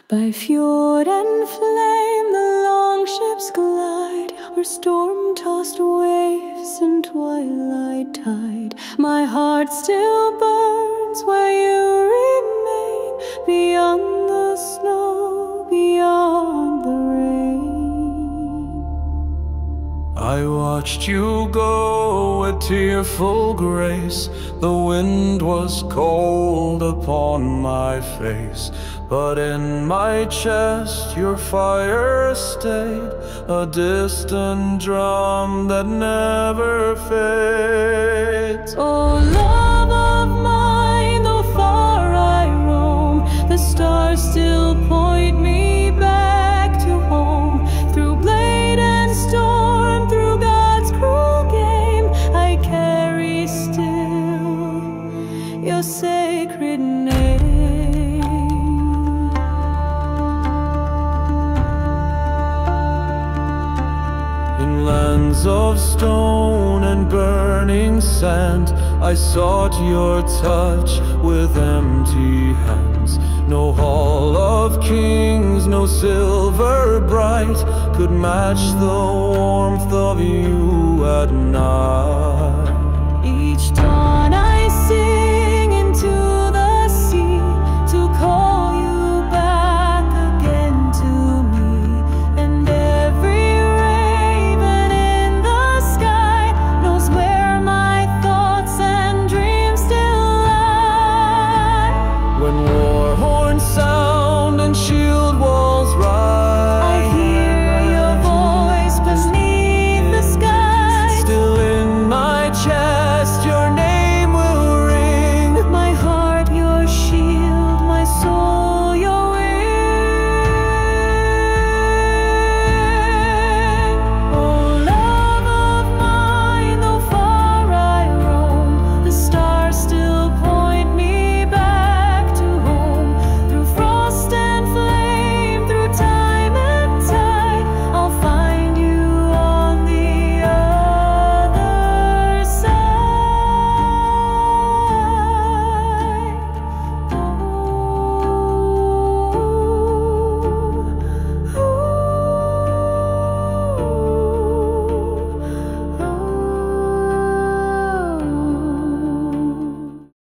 By fjord and flame the long ships glide, where storm-tossed waves and twilight tide. My heart still burns where you remain, beyond the snow, beyond the rain. I watched you go with tearful grace. The wind was cold upon my face, but in my chest your fire stayed, a distant drum that never fades. Oh, love of mine, though far I roam, the stars still point me back to home. Through blade and storm, through God's cruel game, I carry still your sacred name. In lands of stone and burning sand, I sought your touch with empty hands. No hall of kings, no silver bright, could match the warmth of you at night.